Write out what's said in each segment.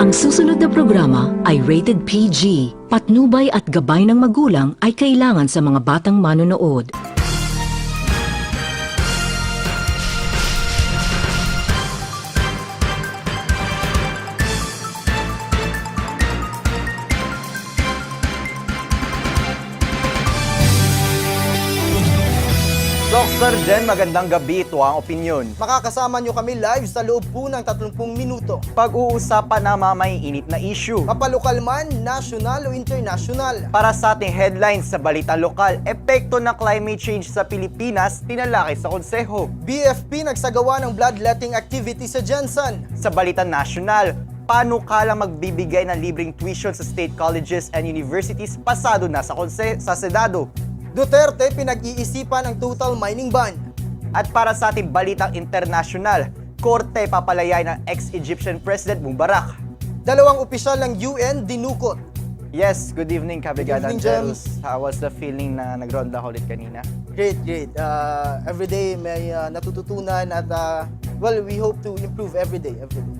Ang susunod na programa ay rated PG. Patnubay at gabay ng magulang ay kailangan sa mga batang manonood. Sir Jen, magandang gabi. Ito ang Opinyon. Makakasama nyo kami live sa loob po ng 30 minuto. Pag-uusapan na mamainit na issue. Mapalokal man, national o international. Para sa ating headlines sa balita lokal, epekto ng climate change sa Pilipinas, tinalakay sa konseho. BFP nagsagawa ng bloodletting activity sa Jensen. Sa balita national, panukala magbibigay ng libreng tuition sa state colleges and universities pasado na sa Senado. Duterte pinag-iisipan ang total mining ban. At para sa ating balitang international, korte papalayay ng ex-Egyptian President Mubarak. Dalawang opisyal ng UN dinukot. Yes, good evening, Kabrigada Good evening, Angelos. How was the feeling na nagronda ulit kanina? Great. Every day may natututunan at well, we hope to improve every day.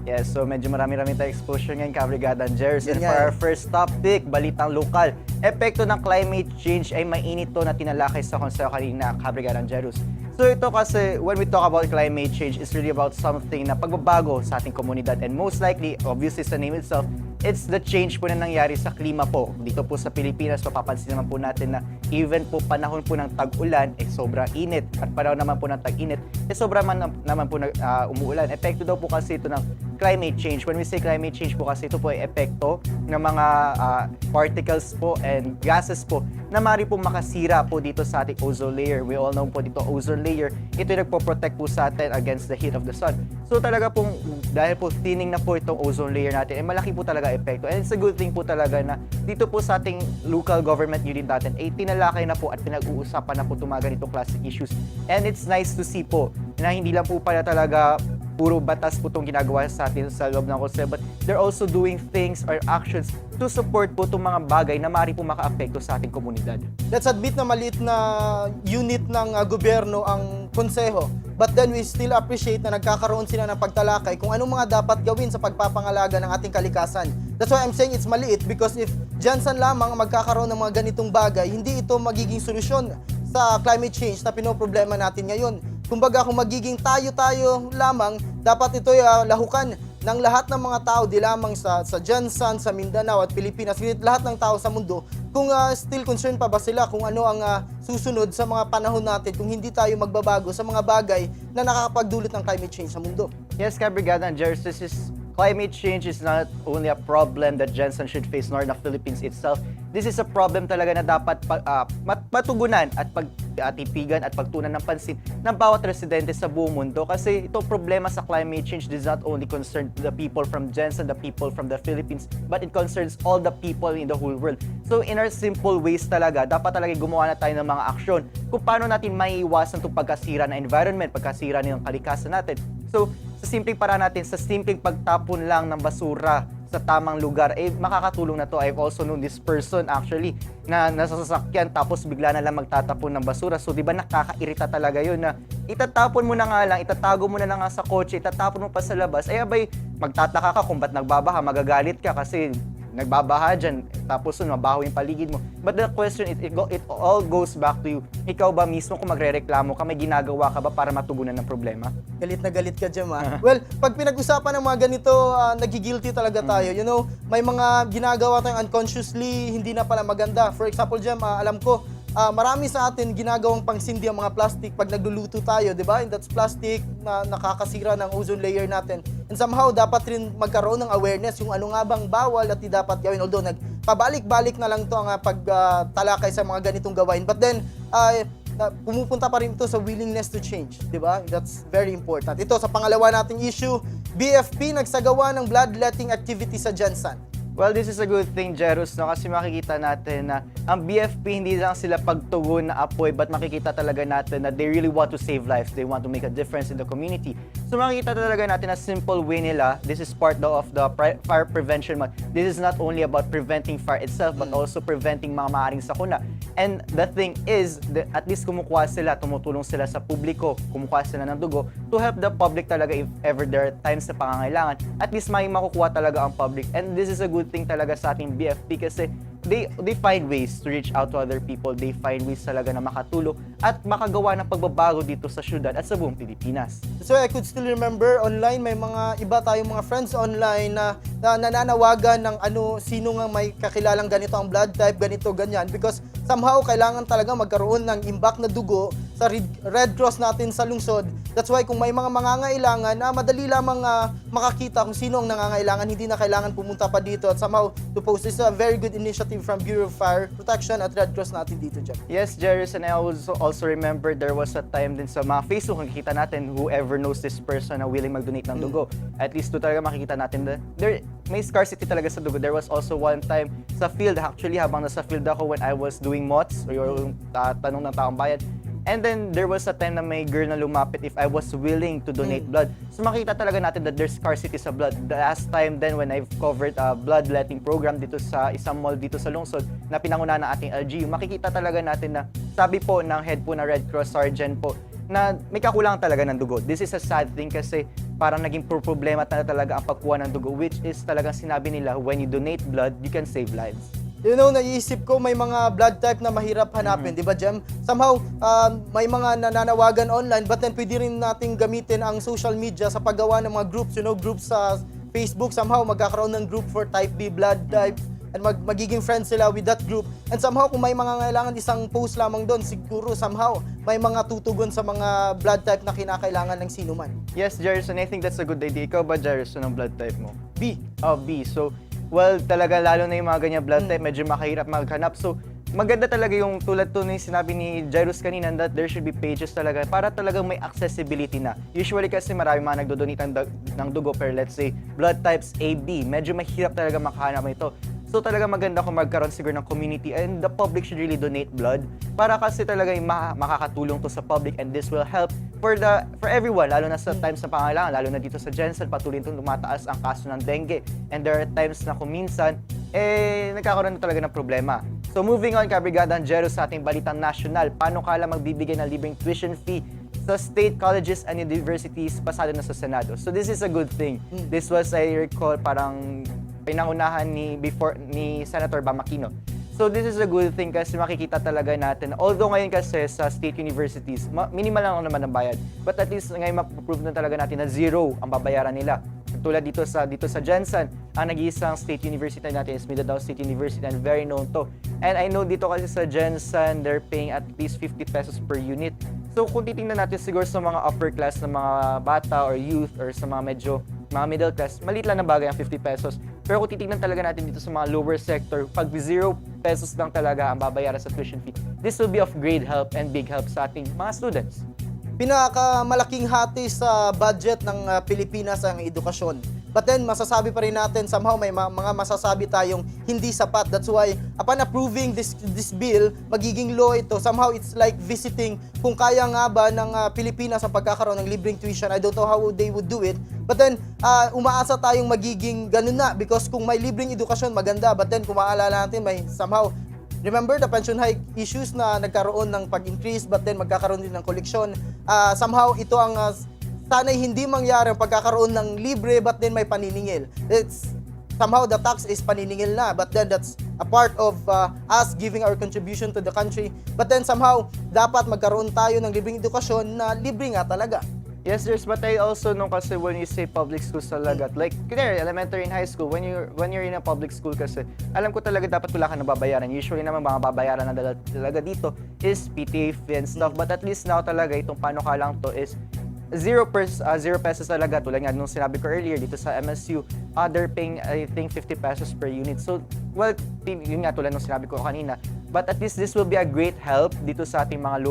Yes, so medyo marami-rami tayong exposure ngayon, Kabrigada Angelos. And Yan for yan. our first topic, balitang lokal, epekto ng climate change ay mainit to na tinalakay sa konseho kanina, Kabrigada Angelos. So ito kasi, when we talk about climate change, it's really about something na pagbabago sa ating komunidad. And most likely, obviously sa name itself, it's the change po na nangyari sa klima po. Dito po sa Pilipinas, mapapansin naman po natin na even po panahon po ng tag-ulan, sobrang init. At panahon naman po ng tag-init, sobrang naman po umuulan. Epekto daw po kasi ito ng climate change. When we say climate change po kasi, ito po ay epekto ng mga particles po and gases po na maaari po makasira po dito sa ating ozone layer. We all know po dito ozone layer, ito yung nagpo-protect po sa atin against the heat of the sun. So talaga pong, dahil po thinning na po itong ozone layer natin, malaki po talaga epekto. And it's a good thing po talaga na dito po sa ating local government unit natin, tinalakay na po at pinag-uusapan na po itong mga ganitong classic issues. And it's nice to see po na hindi lang po pala talaga puro batas po itong ginagawa sa atin sa loob ng konseho, but they're also doing things or actions to support po itong mga bagay na maaari po maka-apekto sa ating komunidad. Let's admit na maliit na unit ng gobyerno ang konseho. But then we still appreciate na nagkakaroon sila ng pagtalakay kung anong mga dapat gawin sa pagpapangalaga ng ating kalikasan. That's why I'm saying it's maliit, because if Jensen lamang magkakaroon ng mga ganitong bagay, hindi ito magiging solusyon sa climate change na pinoproblema natin ngayon. Kumbaga, kung magiging tayo-tayo lamang, dapat ito'y lahukan ng lahat ng mga tao, di lamang sa Jensen, sa Mindanao at Pilipinas, lahat ng tao sa mundo, kung still concerned pa ba sila kung ano ang susunod sa mga panahon natin, kung hindi tayo magbabago sa mga bagay na nakakapagdulot ng climate change sa mundo. Yes, Kabrigada Angelos, climate change is not only a problem that Jensen should face nor the Philippines itself. This is a problem talaga na dapat matugunan at pagtipigan at pagtunan ng pansin ng bawat residente sa buong mundo. Kasi itong problema sa climate change does not only concern the people from Jensen, the people from the Philippines, but it concerns all the people in the whole world. So in our simple ways talaga, dapat talaga gumawa na tayo ng mga aksyon kung paano natin maiiwasan itong pagkasira ng environment, pagkasira ng kalikasan natin. So, sa simpleng paraan natin, sa simpleng pagtapon lang ng basura sa tamang lugar, makakatulong na to. I've also known this person actually na nasa sasakyan tapos bigla na lang magtatapon ng basura. So, di ba nakakairita talaga yun na itatapon mo na nga lang, itatago mo na lang nga sa kotse, itatapon mo pa sa labas. Ay abay, magtataka ka kung ba't nagbabaha, magagalit ka kasi nagbabaha dyan, tapos mabaho yung paligid mo. But the question, it all goes back to you. Ikaw ba mismo kung magre-reklamo ka, may ginagawa ka ba para matugunan ng problema? Galit na galit ka dyan, Well, pag pinag-usapan ng mga ganito, nagigilty talaga tayo. You know, may mga ginagawa tayong unconsciously, hindi na pala maganda. For example, dyan, alam ko, marami sa atin ginagawang pangsindi ang mga plastic pag nagluluto tayo, di ba? And that's plastic na nakakasira ng ozone layer natin. And somehow, dapat rin magkaroon ng awareness yung ano nga bang bawal at di dapat gawin. Although, nagpabalik-balik na lang to ang pagtalakay sa mga ganitong gawain. But then, pumupunta pa rin ito sa willingness to change, di ba? That's very important. Ito, sa pangalawa nating issue, BFP nagsagawa ng bloodletting activity sa Jensen. Well, this is a good thing, Jerus, no? Kasi makikita natin na ang BFP hindi lang sila pagtugon na apoy, but makikita talaga natin na they really want to save lives. They want to make a difference in the community. So makikita talaga natin na simple way nila, this is part of the fire prevention month. This is not only about preventing fire itself, but also preventing mga maaaring sakuna. And the thing is, at least kumukuha sila, tumutulong sila sa publiko, kumukuha sila ng dugo to help the public talaga if ever there are times na pangangailangan. At least may makukuha talaga ang public. And this is a good thing talaga sa ating BFP kasi they find ways to reach out to other people. They find ways talaga na makatulong at makagawa ng pagbabago dito sa syudad at sa buong Pilipinas. So I could still remember online may mga iba tayong mga friends online na nananawagan ng sino nga may kakilalang ganito ang blood type, ganito, ganyan, because somehow kailangan talaga magkaroon ng imbak na dugo sa Red Cross natin sa lungsod. That's why kung may mga mangangailangan, madali lamang makakita kung sino ang nangangailangan, hindi na kailangan pumunta pa dito at somehow to post. This is a very good initiative from Bureau of Fire Protection at Red Cross natin dito, Jeff. Yes, Jerris, and I also remember there was a time din sa mga Facebook, nakikita natin whoever knows this person na willing mag-donate ng dugo. At least to talaga makikita natin na may scarcity talaga sa dugo. There was also one time sa field, actually habang nasa field ako when I was doing MOTS, or yung tanong ng taong bayan. And then there was a time na may girl na lumapit if I was willing to donate blood. So makita talaga natin that there's scarcity sa blood. The last time then when I've covered a bloodletting program dito sa isang mall dito sa lungsod na pinangunahan ng ating LGU, makikita talaga natin na sabi po ng head po na Red Cross Sergeant po na may kakulangan talaga ng dugo. This is a sad thing kasi parang naging problema talaga ang pagkuha ng dugo, which is talagang sinabi nila when you donate blood, you can save lives. You know, naiisip ko may mga blood type na mahirap hanapin, di ba, Jem? Somehow, may mga nananawagan online, but then pwede rin nating gamitin ang social media sa paggawa ng mga groups, groups sa Facebook. Somehow, magkakaroon ng group for type B blood type, and magiging friends sila with that group. And somehow, kung may mga kailangan, isang post lamang doon, siguro somehow, may mga tutugon sa mga blood type na kinakailangan ng sino man. Yes, Jerison, I think that's a good idea. Ikaw ba, Jerison, ang blood type mo? B. Oh, B. So, well, talaga lalo na yung mga ganyan blood type, medyo makahirap maghanap. So, maganda talaga yung tulad to na yung sinabi ni Jairus kanina that there should be pages talaga para talagang may accessibility na. Usually kasi marami mga nagdodonate ng dugo pero let's say blood types AB, medyo mahirap talaga makahanap ito. So talaga maganda kung magkaroon siguro ng community and the public should really donate blood para kasi talaga makakatulong to sa public and this will help for everyone, lalo na sa times na pangailangan, lalo na dito sa Jensen, patuloy itong lumataas ang kaso ng dengue. And there are times na kung minsan, nagkakaroon na talaga ng problema. So moving on, Kabrigada Angelo, sa ating balitang nasyonal, paano kala magbibigay ng libreng tuition fee sa state colleges and universities pasado na sa Senado? So this is a good thing. This was, I recall, parang pinangunahan ni Senator Bamakino. So this is a good thing kasi makikita talaga natin, although ngayon kasi sa state universities, minimal lang naman ang bayad, but at least ngayon mapuprove na talaga natin na zero ang babayaran nila. Tulad dito sa Jensen, ang nag-iisang state university natin is Mindanao State University and very known to. And I know dito kasi sa Jensen, they're paying at least 50 pesos per unit. So kung titingnan natin siguro sa mga upper class na mga bata or youth or sa mga middle class, maliit lang na bagay ang 50 pesos. Pero kung titingnan talaga natin dito sa mga lower sector, pag 0 pesos lang talaga ang babayaran sa tuition fee, this will be of great help and big help sa ating mga students. Pinakamalaking hati sa budget ng Pilipinas ang edukasyon. But then, masasabi pa rin natin, somehow may mga masasabi tayong hindi sapat. That's why, upon approving this bill, magiging law ito. Somehow, it's like visiting kung kaya nga ba ng Pilipinas ang pagkakaroon ng libreng tuition. I don't know how they would do it. But then, umaasa tayong magiging ganun na because kung may libreng edukasyon, maganda. But then, kung maalala natin, may somehow, remember the pension hike issues na nagkaroon ng pag-increase but then magkakaroon din ng koleksyon. Somehow, ito ang sana'y hindi mangyari ang pagkakaroon ng libre but then may paniningil. It's somehow the tax is paniningil na but then that's a part of us giving our contribution to the country. But then somehow, dapat magkaroon tayo ng libreng edukasyon na libre nga talaga. Yes, but I also know kasi when you say public schools talaga, like, kunyari, elementary and high school, when you're in a public school kasi, alam ko talaga dapat wala ka nababayaran. Usually naman mga babayaran na talaga dito is PTA fee and stuff. But at least now talaga, itong paano ka lang to is 0 pesos talaga. Tulad nga nung sinabi ko earlier dito sa MSU, they're paying, I think, 50 pesos per unit. So, well, yun nga tulad nung sinabi ko kanina, But at least this will be a great help dito sa ating mga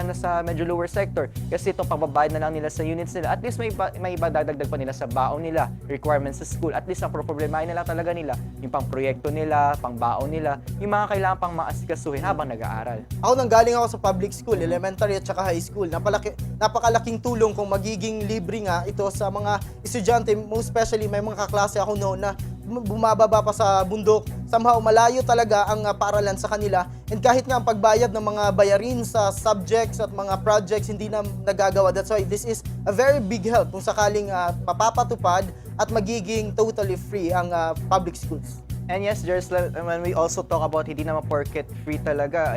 nasa medyo lower sector. Kasi itong pagbabayad na lang nila sa units nila, at least may iba dadagdag pa nila sa baon nila, requirements sa school. At least ang problemahin na lang talaga nila, yung pang proyekto nila, pang baon nila, yung mga kailangan pang maasikasuhin habang nag-aaral. Ako nanggaling ako sa public school, elementary at saka high school. Napakalaking tulong kung magiging libre nga ito sa mga estudyante, most especially may mga kaklase ako noon na bumababa pa sa bundok. Somehow malayo talaga ang paaralan sa kanila. And kahit nga ang pagbayad ng mga bayarin sa subjects at mga projects hindi na nagagawa. That's why this is a very big help kung sakaling mapapatupad at magiging totally free ang public schools. And yes, Jerusalem, when we also talk about hindi naman porket free talaga,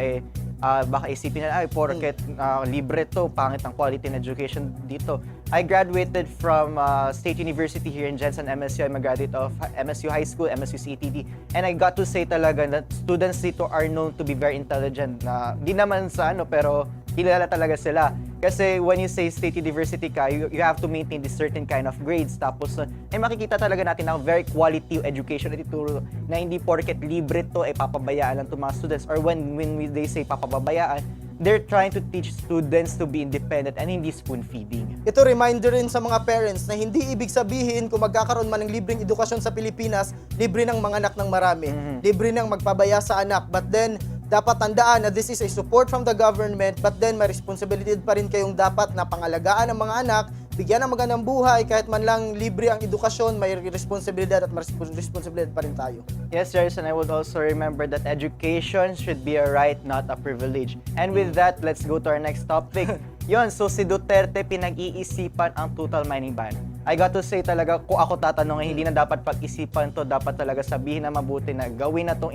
baka isipin na, porket libre to, pangit ang quality in education dito. I graduated from State University here in Jensen, MSU. I'm a graduate of MSU High School, MSU CETD. And I got to say talaga that students dito are known to be very intelligent. Di naman sa pero kilala talaga sila. Kasi when you say State University ka, you have to maintain this certain kind of grades. Tapos, makikita talaga natin na very quality education at ituro na hindi porket libre to, papabayaan lang to mga students. Or when they say papabayaan, they're trying to teach students to be independent and hindi spoon-feeding. Ito reminder rin sa mga parents na hindi ibig sabihin kung magkakaroon man ng libreng edukasyon sa Pilipinas, libre ng mga anak ng marami, libre ng magpabaya sa anak. But then, dapat tandaan na this is a support from the government, but then may responsibility pa rin kayong dapat na pangalagaan ng mga anak, bigyan ng magandang buhay, kahit man lang libre ang edukasyon, may responsibilidad at may responsibilidad pa rin tayo. Yes, Jairus, and I would also remember that education should be a right, not a privilege. And with that, let's go to our next topic. Yon, so si Duterte pinag-iisipan ang total mining ban. I got to say talaga, kung ako tatanungin, hindi na dapat pag-isipan to, dapat talaga sabihin na mabuti na gawin na tong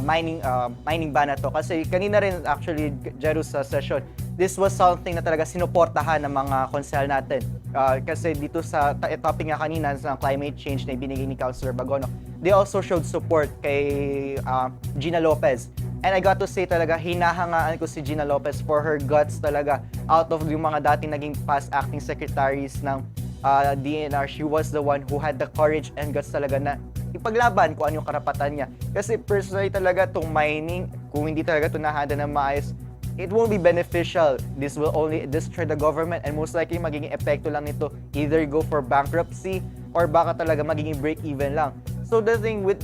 mining ban na to. Kasi kanina rin actually, Jairus, sa session, this was something na talaga sinuportahan ng mga konsehal natin. Kasi dito sa topic nga kanina sa climate change na ibinigay ni Councilor Bagono, they also showed support kay Gina Lopez. And I got to say talaga, hinahangaan ko si Gina Lopez for her guts talaga. Out of yung mga dating naging past acting secretaries ng DNR, she was the one who had the courage and guts talaga na ipaglaban kung ano yung karapatan niya. Kasi personally talaga itong mining, kung hindi talaga ito nahanda ng maayos, it won't be beneficial. This will only destroy the government and most likely magiging epekto lang nito, either go for bankruptcy or baka talaga magiging break-even lang. So the thing with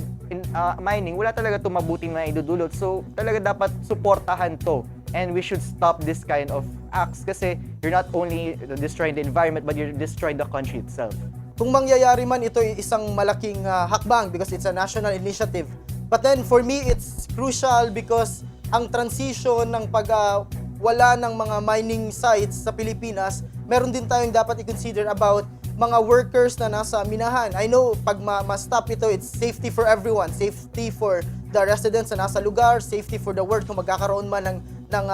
mining, wala talaga ito mabuting na idudulot. So talaga dapat suportahan to. And we should stop this kind of acts kasi you're not only destroying the environment but you're destroying the country itself. Kung mangyayari man, ito ay isang malaking hakbang because it's a national initiative. But then for me, it's crucial because ang transition ng wala ng mga mining sites sa Pilipinas, meron din tayong dapat i-consider about mga workers na nasa minahan. I know, pag ma-stop ito, it's safety for everyone. Safety for the residents na nasa lugar, safety for the world kung magkakaroon man ng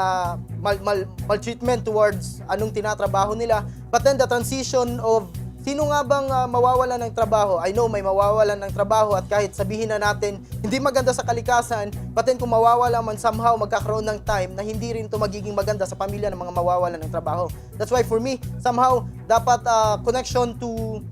maltreatment towards anong tinatrabaho nila. But then the transition of sino nga bang mawawalan ng trabaho? I know may mawawalan ng trabaho at kahit sabihin na natin hindi maganda sa kalikasan, but then kung mawawala man somehow magkakaroon ng time na hindi rin ito magiging maganda sa pamilya ng mga mawawalan ng trabaho. That's why for me, somehow dapat connection to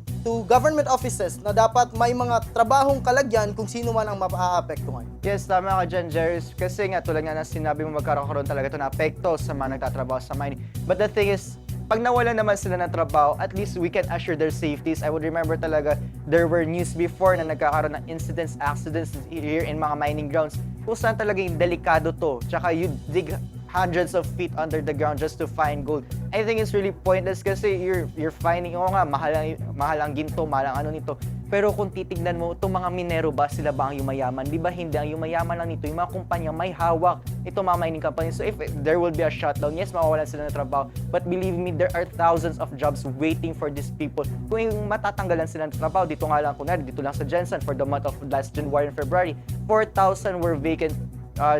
government offices na dapat may mga trabahong kalagyan kung sino man ang maaapektuhan. Yes, tama ka dyan, Jairus. Kasi nga, tulad nga na sinabi mo, magkakaroon talaga ito na apekto sa mga nagtatrabaho sa mining. But the thing is, pag nawala naman sila ng trabaho, at least we can assure their safeties. I would remember talaga, there were news before na nagkakaroon ng incidents, accidents here in mga mining grounds kung saan talagang delikado to. Tsaka you dig hundreds of feet under the ground just to find gold. I think it's really pointless kasi you're finding, mahal ang ginto, mahal ang ano nito. Pero kung titignan mo, itong mga minero ba, sila ba ang yumayaman? Di ba hindi? Ang yumayaman lang nito, yung mga kumpanya may hawak. Ito mga mining company. So if there will be a shutdown, yes, mawawalan sila ng trabaho. But believe me, there are thousands of jobs waiting for these people. Kung matatanggalan sila ng trabaho, dito nga lang, kunwari, dito lang sa Jensen for the month of last January and February, 4,000 were vacant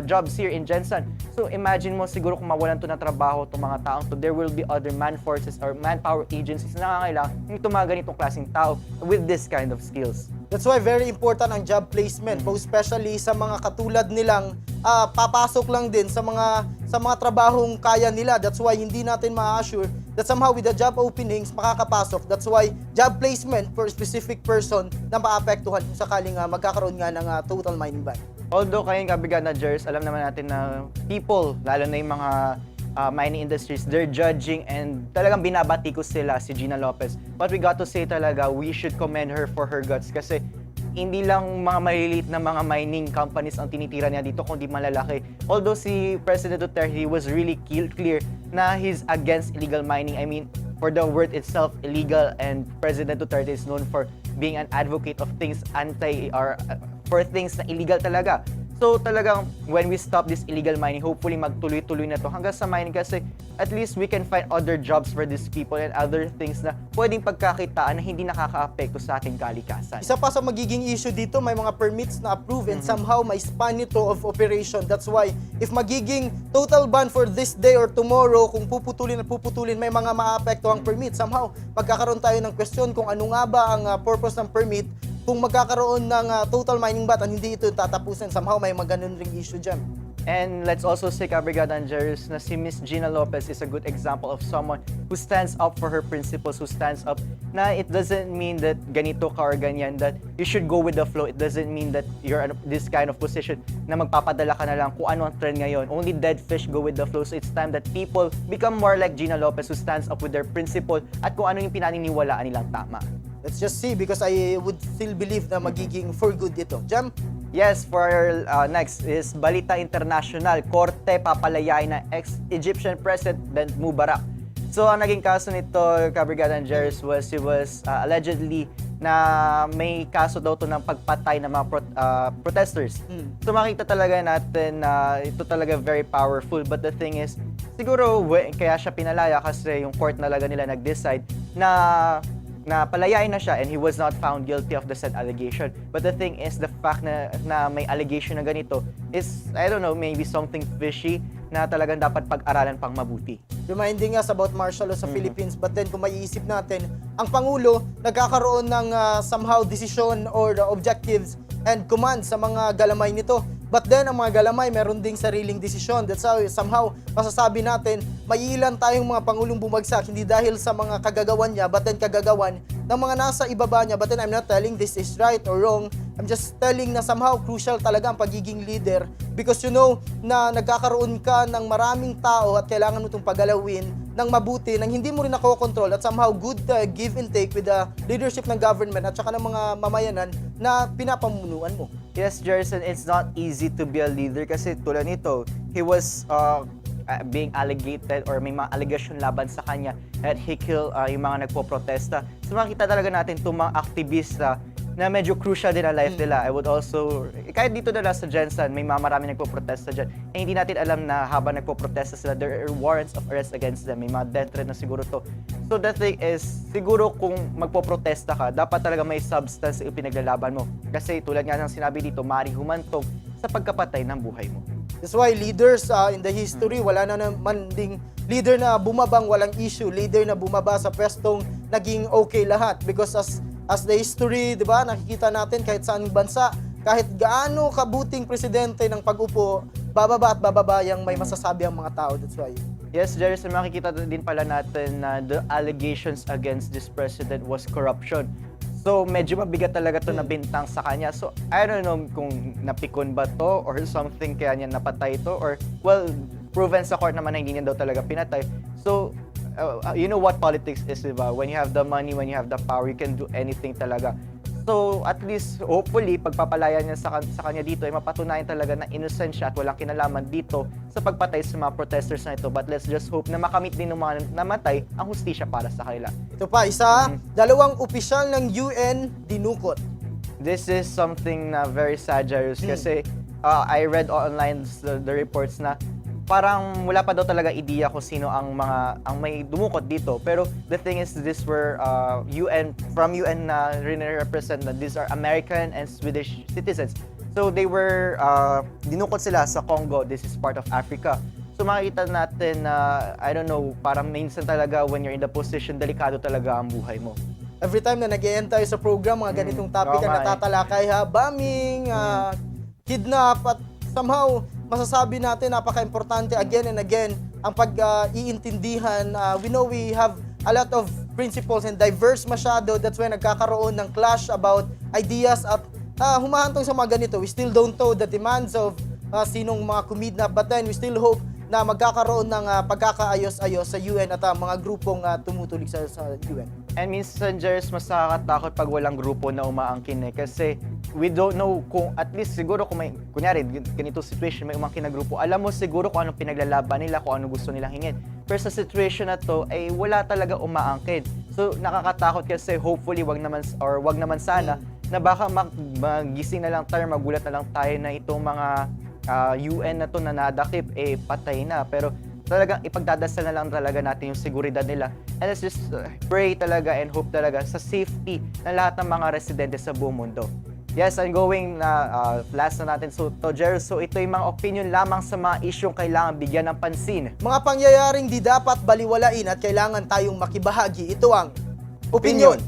jobs here in Jensen. So imagine mo siguro kung mawalan to ng trabaho itong mga taong to, there will be other man-forces or manpower agencies na nangangailangan ng mga ganitong klaseng tao with this kind of skills. That's why very important ang job placement, most especially sa mga katulad nilang papasok lang din sa mga trabahong kaya nila. That's why hindi natin ma-assure that somehow with the job openings makakapasok. That's why job placement for a specific person na maapektuhan kung sakaling magkakaroon nga ng total mining ban. Although kayong kabrigaders, alam naman natin na people, lalo na yung mga mining industries, they're judging and talagang binabati ko sila, si Gina Lopez. But we got to say talaga, we should commend her for her guts kasi hindi lang mga maliliit na mga mining companies ang tinitira niya dito, kundi malalaki. Although si President Duterte was really clear na he's against illegal mining. I mean, for the word itself, illegal, and President Duterte is known for being an advocate of things for things na illegal talaga. So talagang when we stop this illegal mining, hopefully magtuloy-tuloy na to hanggang sa mining kasi at least we can find other jobs for these people and other things na pwedeng pagkakitaan na hindi nakakaapekto sa ating kalikasan. Isa pa sa magiging issue dito, may mga permits na approve and somehow may span ito of operation. That's why if magiging total ban for this day or tomorrow, kung puputulin at puputulin, may mga maapekto ang permit. Somehow magkakaroon tayo ng question kung ano nga ba ang purpose ng permit kung magkakaroon ng total mining ban at hindi ito tatapusin. Somehow may mga ganun ring issue dyan. And let's also say, kabrigadangers, na si Miss Gina Lopez is a good example of someone who stands up for her principles, who stands up na it doesn't mean that ganito ka or ganyan, that you should go with the flow. It doesn't mean that you're in this kind of position na magpapadala ka na lang kung ano ang trend ngayon. Only dead fish go with the flow. So it's time that people become more like Gina Lopez, who stands up with their principle at kung ano yung pinaniniwalaan nilang tama. Let's just see because I would still believe na magiging for good ito. Jam? Yes, for our next is Balita International. Korte papalayain na ex-Egyptian President Mubarak. So, ang naging kaso nito, kabrigadangers, was he was allegedly na may kaso daw to ng pagpatay ng mga protesters. So, makita talaga natin na ito talaga very powerful. But the thing is, siguro kaya siya pinalaya kasi yung court talaga nila nag-decide na palayain na siya and he was not found guilty of the said allegation. But the thing is, the fact na may allegation na ganito is, I don't know, maybe something fishy na talagang dapat pag-aralan pang mabuti. Reminding us about martial law sa Philippines, but then kung maiisip natin, ang Pangulo nagkakaroon ng somehow decision or the objectives and command sa mga galamay nito. But then, ang mga galamay, meron ding sariling desisyon. That's how, somehow, masasabi natin, may ilan tayong mga Pangulong bumagsak, hindi dahil sa mga kagagawan niya, but then kagagawan ng mga nasa ibaba niya. But then, I'm not telling this is right or wrong. I'm just telling na somehow crucial talaga ang pagiging leader because you know na nagkakaroon ka ng maraming tao at kailangan mo itong pagalawin ng mabuti nang hindi mo rin nakokontrol at somehow good give and take with the leadership ng government at saka ng mga mamayanan na pinapamunuan mo. Yes, Jerson, it's not easy to be a leader kasi tulad nito, he was being alleged or may mga allegation laban sa kanya that he killed yung mga nagpo-protesta. So makita talaga natin itong mga aktivista na medyo crucial din ang life nila. I would also, kahit dito na lang sa Jensen, may marami nagpo-protesta dyan. Eh, hindi natin alam na habang nagpo-protesta sila, there are warrants of arrest against them. May mga death threat na siguro to. So the thing is, siguro kung magpo-protesta ka, dapat talaga may substance yung pinaglalaban mo. Kasi tulad nga ng sinabi dito, maaaring humantong sa pagkapatay ng buhay mo. That's why leaders in the history, wala na naman ding leader na bumabang walang issue, leader na bumaba sa pwestong naging okay lahat. Because as the history, di ba, nakikita natin kahit saan bansa, kahit gaano kabuting presidente ng pag-upo, bababa at bababa yung may masasabi ang mga tao. That's why. Yes, Jerry, makikita din pala natin na the allegations against this president was corruption. So, medyo mabigat talaga to na bintang sa kanya. So, I don't know kung napikon ba to or something kaya niya napatay to or, well, proven sa court naman na hindi niya daw talaga pinatay. So, you know what politics is, diba? When you have the money, when you have the power, you can do anything talaga. So, at least, hopefully, pagpapalaya niya sa kanya dito, ay mapatunayan talaga na innocent siya at walang kinalaman dito sa pagpatay sa mga protesters na ito. But let's just hope na makamit din ng mga namatay ang hustisya para sa kanila. Ito pa, dalawang opisyal ng UN dinukot. This is something na very sad, Jairus, kasi I read online the reports na parang wala pa daw talaga ideya kung sino ang may dumukot dito. Pero the thing is, these were from UN na represent na these are American and Swedish citizens. So they were, dinukot sila sa Congo. This is part of Africa. So makikita natin na, I don't know, parang minsan talaga when you're in the position, delikado talaga ang buhay mo. Every time na nag-e-end tayo sa program, mga ganitong topic ang natatalakay, bombing, kidnap, at somehow, masasabi natin napaka-importante again and again ang pag-iintindihan. We know we have a lot of principles and diverse masyado. That's why nagkakaroon ng clash about ideas at humahantong sa mga ganito. We still don't know the demands of sinong mga kumidnap, but then we still hope na magkakaroon ng pagkakaayos-ayos sa UN at mga grupong tumutulig sa UN. And minsan, Jers, mas nakakatakot pag walang grupo na umaangkin kasi we don't know kung, at least siguro kung may, kunyari, ganito situation, may umangkin na grupo, alam mo siguro kung anong pinaglalaban nila, kung anong gusto nilang hingin. Pero sa situation na to, ay wala talaga umaangkin. So, nakakatakot kasi hopefully wag naman sana na baka magising na lang tayo, magulat na lang tayo na itong mga UN na to na nadakip, patay na. Pero talagang ipagdadasal na lang talaga natin yung seguridad nila. And let's just pray talaga and hope talaga sa safety ng lahat ng mga residente sa buong mundo. Yes, I'm going na last na natin. So, so ito yung mga opinion lamang sa mga isyong kailangan bigyan ng pansin. Mga pangyayaring di dapat baliwalain at kailangan tayong makibahagi. Ito ang opinyon.